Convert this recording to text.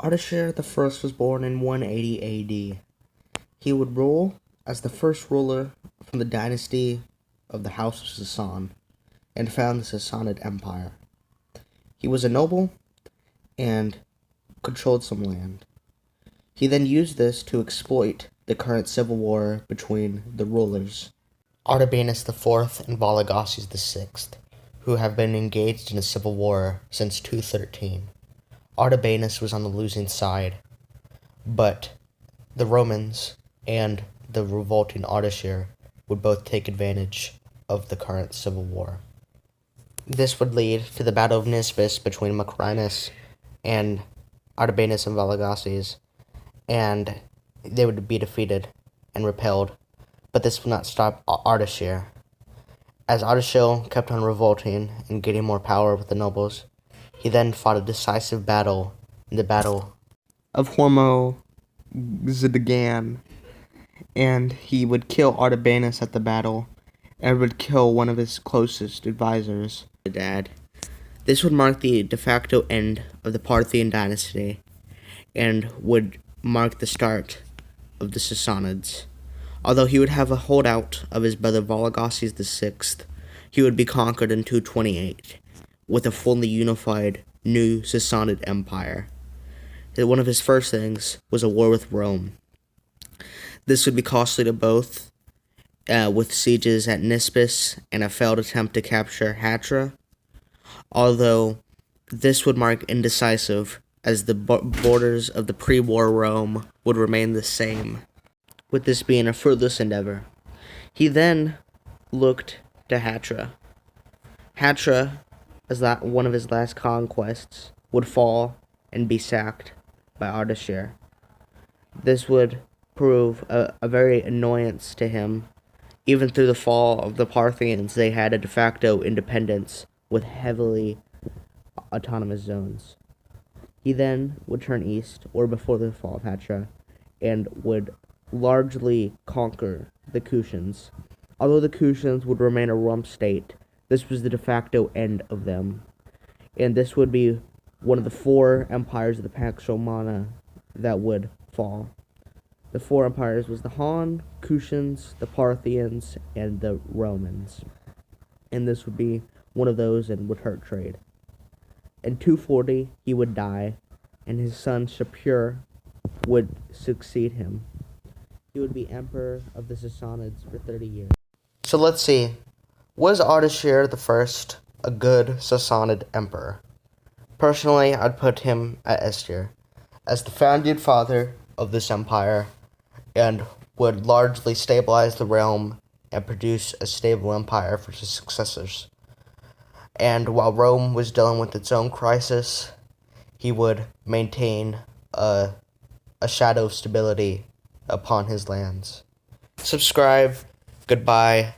Ardashir I was born in 180 AD. He would rule as the first ruler from the dynasty of the House of Sasan and found the Sassanid Empire. He was a noble and controlled some land. He then used this to exploit the current civil war between the rulers, Artabanus IV and Volagases VI, who have been engaged in a civil war since 213. Artabanus was on the losing side, but the Romans and the revolting Ardashir would both take advantage of the current civil war. This would lead to the Battle of Nisibis between Macrinus and Artabanus and Volagases, and they would be defeated and repelled, but this would not stop Ardashir. As Ardashir kept on revolting and getting more power with the nobles, he then fought a decisive battle in the Battle of Hormozdgan, and he would kill Artabanus at the battle, and would kill one of his closest advisors, Dad. This would mark the de facto end of the Parthian dynasty, and would mark the start of the Sassanids. Although he would have a holdout of his brother Volagases VI, he would be conquered in 228, with a fully unified new Sassanid Empire. One of his first things was a war with Rome. This would be costly to both, with sieges at Nisibis and a failed attempt to capture Hatra, although this would mark indecisive, as the borders of the pre-war Rome would remain the same, with this being a fruitless endeavor. He then looked to Hatra. Hatra, as one of his last conquests, would fall and be sacked by Ardashir. This would prove a very annoyance to him. Even through the fall of the Parthians, they had a de facto independence with heavily autonomous zones. He then would turn east, or before the fall of Hatra, and would largely conquer the Kushans. Although the Kushans would remain a rump state, this was the de facto end of them, and this would be one of the four empires of the Pax Romana that would fall. The four empires was the Han, Kushans, the Parthians, and the Romans, and this would be one of those and would hurt trade. In 240, he would die, and his son Shapur would succeed him. He would be emperor of the Sassanids for 30 years. So let's see. Was Ardashir I a good Sassanid emperor? Personally, I'd put him at S tier, as the founding father of this empire, and would largely stabilize the realm and produce a stable empire for his successors. And while Rome was dealing with its own crisis, he would maintain a shadow of stability upon his lands. Subscribe. Goodbye.